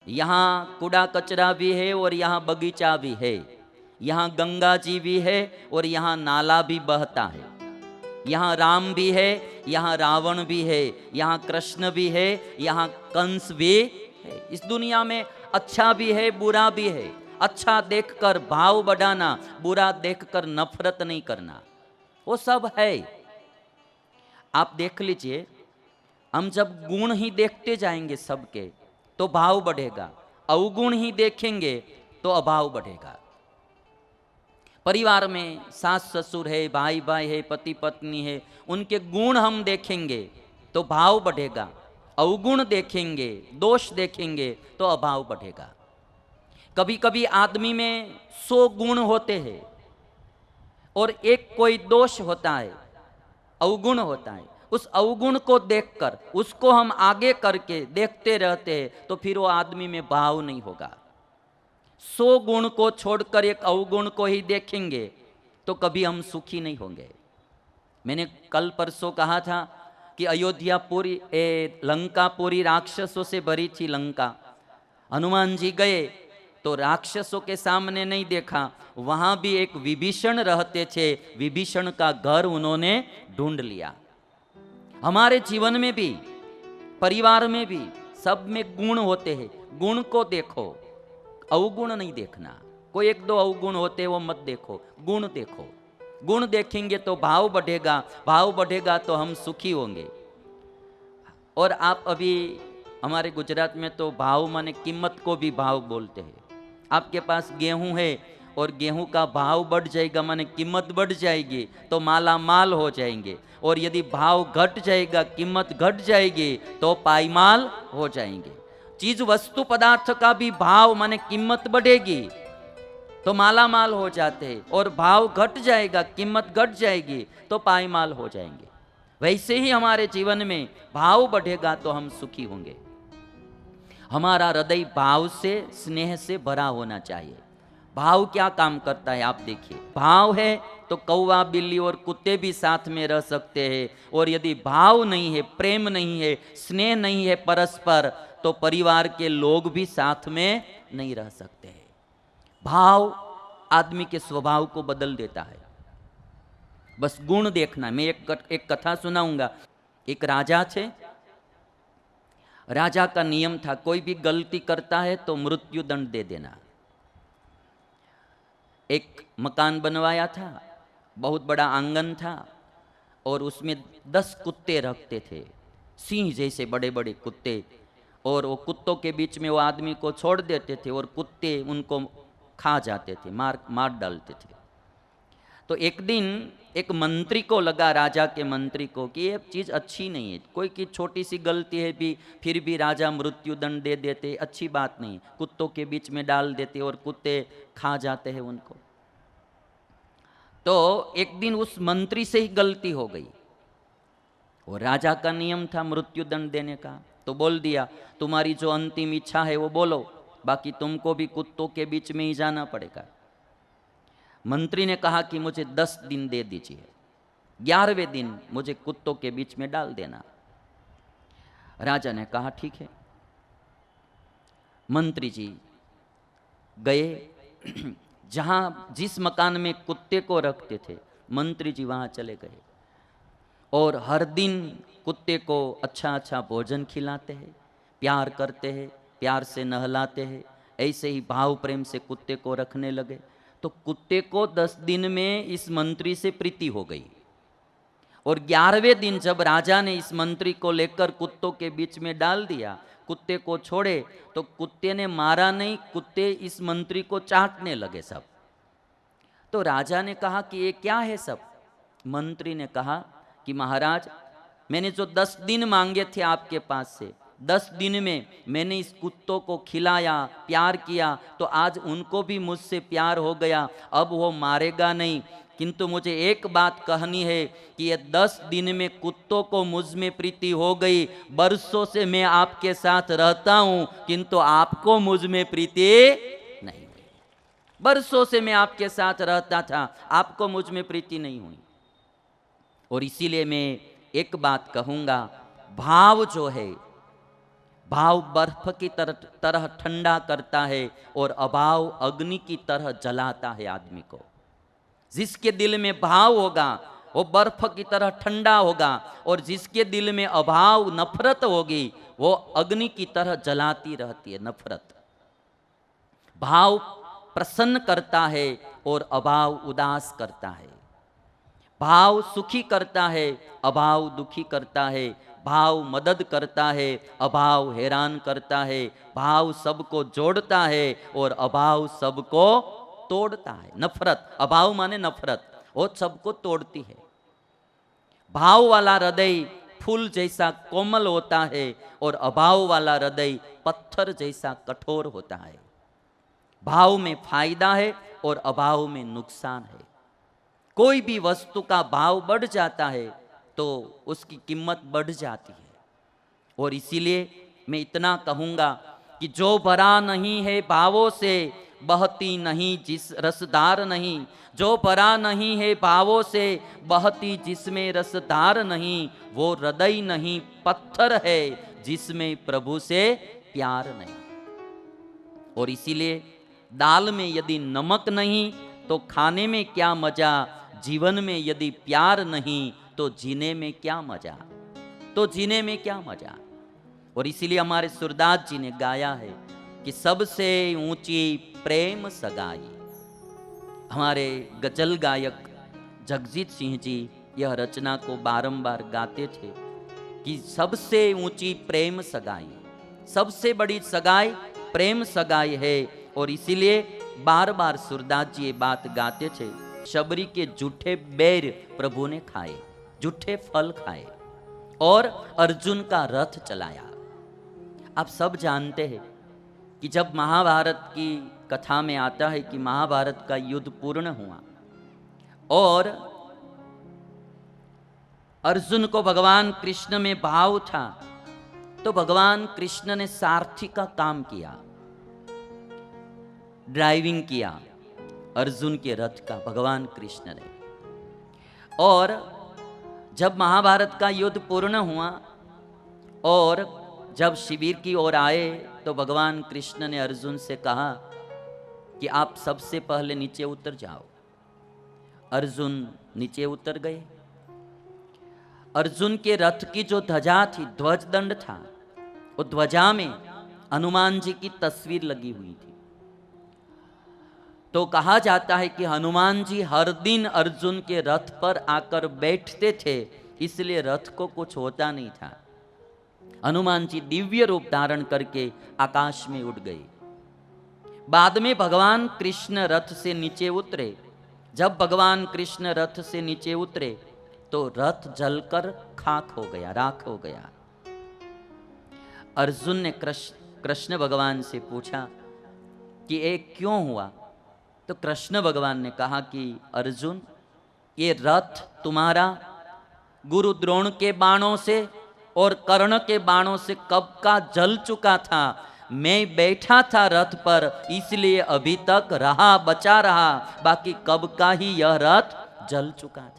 यहाँ कूड़ा कचरा भी है और यहाँ बगीचा भी है, यहाँ गंगा जी भी है और यहाँ नाला भी बहता है, यहाँ राम भी है, यहाँ रावण भी है, यहाँ कृष्ण भी है, यहाँ कंस भी है। इस दुनिया में अच्छा भी है, बुरा भी है। अच्छा देखकर भाव बढ़ाना, बुरा देखकर नफरत नहीं करना, वो सब है। आप देख लीजिए, हम जब गुण ही देखते जाएंगे सबके तो भाव बढ़ेगा, अवगुण ही देखेंगे तो अभाव बढ़ेगा। परिवार में सास ससुर है, भाई भाई है, पति पत्नी है, उनके गुण हम देखेंगे तो भाव बढ़ेगा, अवगुण देखेंगे, दोष देखेंगे तो अभाव बढ़ेगा। कभी कभी आदमी में 100 गुण होते हैं और एक कोई दोष होता है, अवगुण होता है। उस अवगुण को देखकर उसको हम आगे करके देखते रहते हैं तो फिर वो आदमी में भाव नहीं होगा। 100 गुण को छोड़कर एक अवगुण को ही देखेंगे तो कभी हम सुखी नहीं होंगे। मैंने कल परसों कहा था कि अयोध्यापुरी लंकापुरी राक्षसों से भरी थी लंका। हनुमान जी गए तो राक्षसों के सामने नहीं देखा, वहां भी एक विभीषण रहते थे, विभीषण का घर उन्होंने ढूंढ लिया। हमारे जीवन में भी, परिवार में भी, सब में गुण होते हैं, गुण को देखो, अवगुण नहीं देखना। कोई एक दो अवगुण होते वो मत देखो, गुण देखो। गुण देखेंगे तो भाव बढ़ेगा, भाव बढ़ेगा तो हम सुखी होंगे। और आप अभी हमारे गुजरात में तो भाव माने कीमत को भी भाव बोलते हैं। आपके पास गेहूं है और गेहूं का भाव बढ़ जाएगा माने कीमत बढ़ जाएगी तो माला माल हो जाएंगे, और यदि भाव घट जाएगा, कीमत घट जाएगी तो पाईमाल हो जाएंगे। चीज वस्तु पदार्थ का भी भाव माने कीमत बढ़ेगी तो माला माल हो जाते हैं, और भाव घट जाएगा, कीमत घट जाएगी तो पाईमाल हो जाएंगे। वैसे ही हमारे जीवन में भाव बढ़ेगा तो हम सुखी होंगे। हमारा हृदय भाव से, स्नेह से भरा होना चाहिए। भाव क्या काम करता है आप देखिए। भाव है तो कौवा, बिल्ली और कुत्ते भी साथ में रह सकते हैं, और यदि भाव नहीं है, प्रेम नहीं है, स्नेह नहीं है परस्पर, तो परिवार के लोग भी साथ में नहीं रह सकते हैं। भाव आदमी के स्वभाव को बदल देता है। बस गुण देखना। मैं एक कथा सुनाऊंगा। एक राजा थे। राजा का नियम था कोई भी गलती करता है तो मृत्यु दंड दे देना। एक मकान बनवाया था, बहुत बड़ा आंगन था, और उसमें 10 कुत्ते रखते थे, सिंह जैसे बड़े बड़े कुत्ते। और वो कुत्तों के बीच में वो आदमी को छोड़ देते थे और कुत्ते उनको खा जाते थे, मार डालते थे। तो एक दिन एक मंत्री को लगा, राजा के मंत्री को, कि ये चीज़ अच्छी नहीं है। कोई की छोटी सी गलती है भी फिर भी राजा मृत्यु दंड दे देते, अच्छी बात नहीं। कुत्तों के बीच में डाल देते और कुत्ते खा जाते हैं उनको। तो एक दिन उस मंत्री से ही गलती हो गई। वो राजा का नियम था मृत्यु दंड देने का, तो बोल दिया तुम्हारी जो अंतिम इच्छा है वो बोलो, बाकी तुमको भी कुत्तों के बीच में ही जाना पड़ेगा। मंत्री ने कहा कि मुझे 10 दिन दे दीजिए, 11वें दिन मुझे कुत्तों के बीच में डाल देना। राजा ने कहा ठीक है। मंत्री जी गए जहां जिस मकान में कुत्ते को रखते थे, मंत्री जी वहां चले गए और हर दिन कुत्ते को अच्छा अच्छा भोजन खिलाते हैं, प्यार करते हैं, प्यार से नहलाते हैं। ऐसे ही भाव प्रेम से कुत्ते को रखने लगे। तो कुत्ते को 10 दिन में इस मंत्री से प्रीति हो गई, और 11वें दिन जब राजा ने इस मंत्री को लेकर कुत्तों के बीच में डाल दिया, कुत्ते को छोड़े, तो कुत्ते ने मारा नहीं, कुत्ते इस मंत्री को चाटने लगे सब। तो राजा ने कहा कि ये क्या है सब। मंत्री ने कहा कि महाराज, मैंने जो 10 दिन मांगे थे आपके पास से, 10 दिन में मैंने इस कुत्तों को खिलाया, प्यार किया, तो आज उनको भी मुझसे प्यार हो गया। अब वो मारेगा नहीं, किंतु मुझे एक बात कहनी है कि ये 10 दिन में कुत्तों को मुझ में प्रीति हो गई। बरसों से मैं आपके साथ रहता हूं, किंतु आपको मुझ में प्रीति नहीं हुई। बरसों से मैं आपके साथ रहता था, आपको मुझ में प्रीति नहीं हुई। और इसीलिए मैं एक बात कहूंगा, भाव जो है, भाव बर्फ की तरह ठंडा करता है और अभाव अग्नि की तरह जलाता है आदमी को। जिसके दिल में भाव होगा वो बर्फ की तरह ठंडा होगा, और जिसके दिल में अभाव नफरत होगी वो अग्नि की तरह जलाती रहती है। नफरत भाव प्रसन्न करता है और अभाव उदास करता है। भाव सुखी करता है, अभाव दुखी करता है। भाव मदद करता है, अभाव हैरान करता है। भाव सबको जोड़ता है और अभाव सबको तोड़ता है। नफरत, अभाव माने नफरत, वो सबको तोड़ती है। भाव वाला हृदय फूल जैसा कोमल होता है और अभाव वाला हृदय पत्थर जैसा कठोर होता है। भाव में फायदा है और अभाव में नुकसान है। कोई भी वस्तु का भाव बढ़ जाता है तो उसकी कीमत बढ़ जाती है। और इसीलिए मैं इतना कहूँगा कि जो भरा नहीं है भावों से बहती नहीं जिस रसदार नहीं, जो भरा नहीं है भावों से बहती जिसमें रसदार नहीं, वो हृदय नहीं पत्थर है जिसमें प्रभु से प्यार नहीं। और इसीलिए दाल में यदि नमक नहीं तो खाने में क्या मजा, जीवन में यदि प्यार नहीं तो जीने में क्या मजा, तो जीने में क्या मजा। और इसीलिए हमारे सूरदास जी ने गाया है कि सबसे ऊंची प्रेम सगाई। हमारे गजल गायक जगजीत सिंह जी यह रचना को बारंबार गाते थे कि सबसे ऊंची प्रेम सगाई, सबसे बड़ी सगाई प्रेम सगाई है। और इसीलिए बार बार सूरदास जी ये बात गाते थे, शबरी के झूठे बेर प्रभु ने खाए, झूठे फल खाए और अर्जुन का रथ चलाया। आप सब जानते हैं कि जब महाभारत की कथा में आता है कि महाभारत का युद्ध पूर्ण हुआ और अर्जुन को भगवान कृष्ण में भाव था, तो भगवान कृष्ण ने सारथी का काम किया, ड्राइविंग किया अर्जुन के रथ का भगवान कृष्ण ने। और जब महाभारत का युद्ध पूर्ण हुआ और जब शिविर की ओर आए तो भगवान कृष्ण ने अर्जुन से कहा कि आप सबसे पहले नीचे उतर जाओ। अर्जुन नीचे उतर गए। अर्जुन के रथ की जो ध्वजा थी, ध्वज दंड था, वो ध्वजा में हनुमान जी की तस्वीर लगी हुई थी। तो कहा जाता है कि हनुमान जी हर दिन अर्जुन के रथ पर आकर बैठते थे, इसलिए रथ को कुछ होता नहीं था। हनुमान जी दिव्य रूप धारण करके आकाश में उड़ गए। बाद में भगवान कृष्ण रथ से नीचे उतरे। जब भगवान कृष्ण रथ से नीचे उतरे तो रथ जलकर खाक हो गया, राख हो गया। अर्जुन ने कृष्ण भगवान से पूछा कि ये क्यों हुआ? तो कृष्ण भगवान ने कहा कि अर्जुन, ये रथ तुम्हारा गुरु द्रोण के बाणों से और कर्ण के बाणों से कब का जल चुका था। मैं बैठा था रथ पर, इसलिए अभी तक रहा, बचा रहा, बाकी कब का ही यह रथ जल चुका था।